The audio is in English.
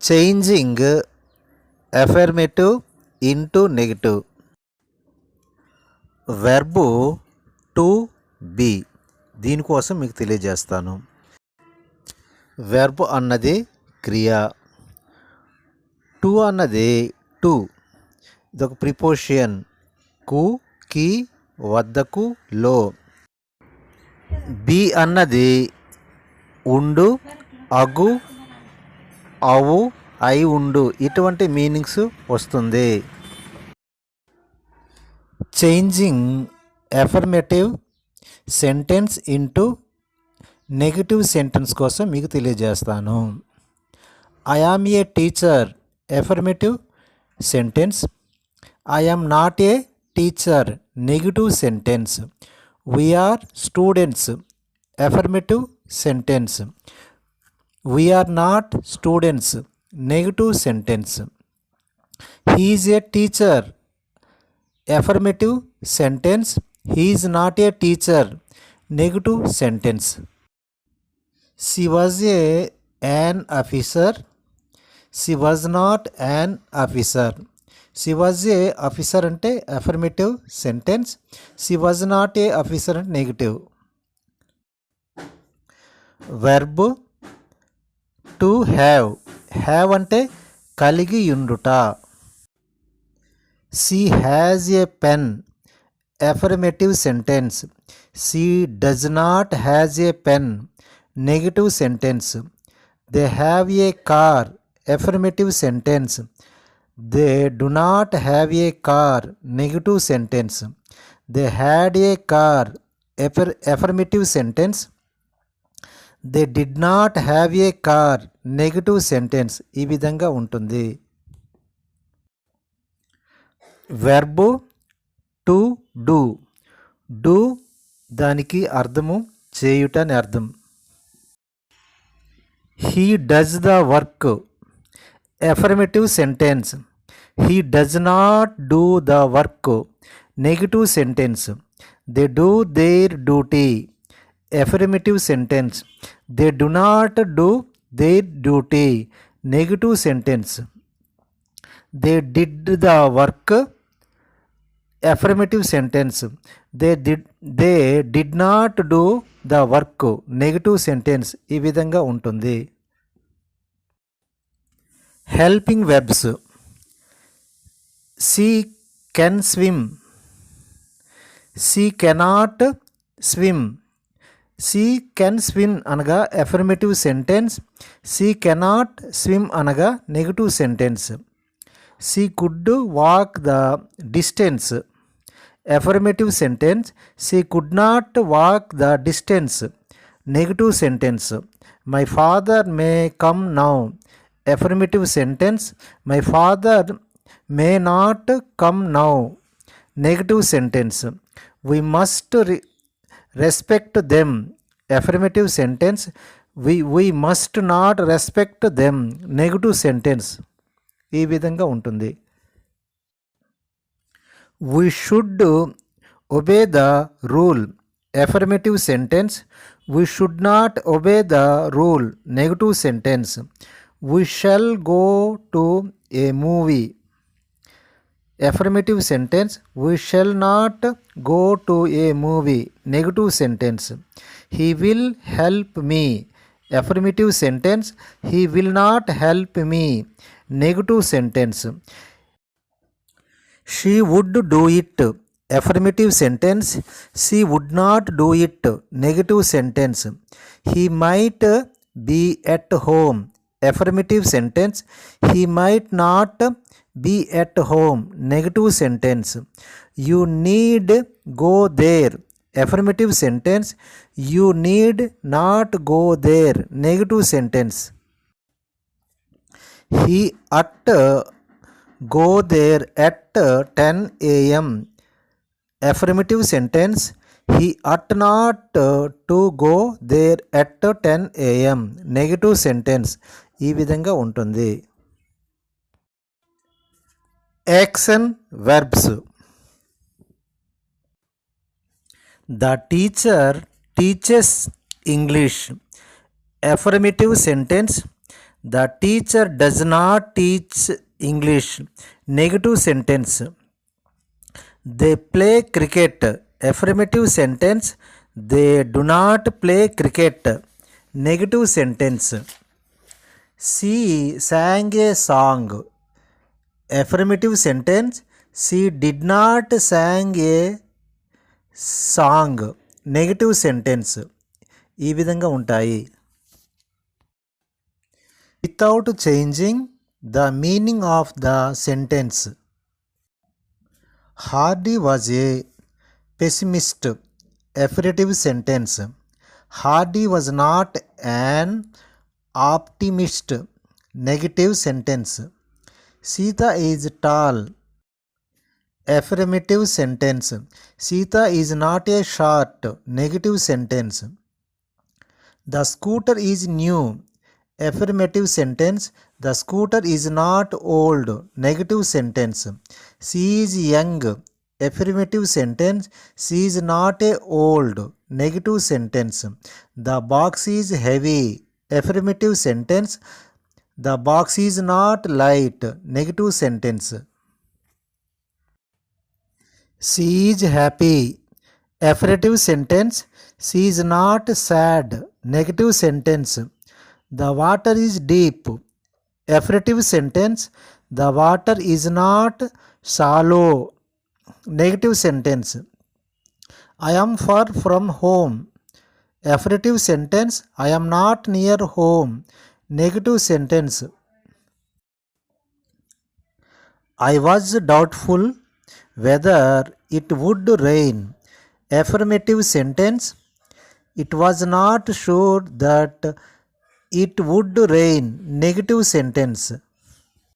Changing affirmative into negative. Verb to be, దీనికోసం మీకు తెలియజేస్తాను. వెర్బ్ అన్నది క్రియ, టు అన్నది టు, ఇదొక ప్రిపోజిషన్, కు, కి, వద్దకు, లో. బి అన్నది ఉండు, అగు, అవు, అయి ఉండు, ఇటువంటి మీనింగ్స్ వస్తుంది. Changing affirmative sentence into negative sentence కోసం మీకు తెలియజేస్తాను. I am a teacher affirmative sentence. I am not a teacher negative sentence. We are students affirmative sentence. We are not students negative sentence. He is a teacher affirmative sentence. He is not a teacher negative sentence. She was an officer. She was not an officer. She was a officer అంటే affirmative sentence. She was not a officer అంటే negative. Verb to have. Have అంటే కలిగి ఉండుట. She has a pen affirmative sentence. She does not has a pen negative sentence. They have a car affirmative sentence. They do not have a car negative sentence. They had a car affirmative sentence. They did not have a car negative sentence. ఈ విధంగా ఉంటుంది. Verb to do. Do దానికి అర్థము చేయుట అని అర్థం. He does the work affirmative sentence. He does not do the work negative sentence. They do their duty affirmative sentence. They do not do their duty negative sentence. They did the work affirmative sentence. They did not do the work negative sentence. ఈ విధంగా ఉంటుంది. Helping verbs. She can swim. She cannot swim. She can swim అనగా affirmative sentence. She cannot swim అనగా negative sentence. She could walk the distance affirmative sentence. She could not walk the distance negative sentence. My father may come now affirmative sentence. My father may not come now negative sentence. We must respect them affirmative sentence. We must not respect them negative sentence. ఈ విధంగా ఉంటుంది. We should obey the rule affirmative sentence. We should not obey the rule negative sentence. We shall go to a movie affirmative sentence. We shall not go to a movie negative sentence. He will help me affirmative sentence. He will not help me negative sentence. She would do it affirmative sentence. She would not do it negative sentence. He might be at home affirmative sentence. He might not be at home negative sentence. You need go there affirmative sentence. You need not go there negative sentence. He ought go there at 10 a.m. affirmative sentence. He ought not to go there at 10 a.m. negative sentence. ఈ విధంగా ఉంటుంది. Action verbs. The teacher teaches English affirmative sentence. The teacher does not teach English. Negative sentence. They play cricket. Affirmative sentence. They do not play cricket. Negative sentence. She sang a song. Affirmative sentence. She did not sang a song. Negative sentence. ఈ విధంగా ఉంటాయి. Without changing the meaning of the sentence. Hardy was a pessimist. Affirmative sentence. Hardy was not an optimist. Negative sentence. Sita is tall. Affirmative sentence. Sita is not a short. Negative sentence. The scooter is new. Affirmative sentence. The scooter is not old. Negative sentence. She is young. Affirmative sentence. She is not a old. Negative sentence. The box is heavy. Affirmative sentence. The box is not light. Negative sentence. She is happy. Affirmative sentence. She is not sad. Negative sentence. The water is deep. Affirmative sentence. The water is not shallow. Negative sentence. I am far from home. Affirmative sentence. I am not near home. Negative sentence. I was doubtful whether it would rain. Affirmative sentence. It was not sure that it would rain. Negative sentence.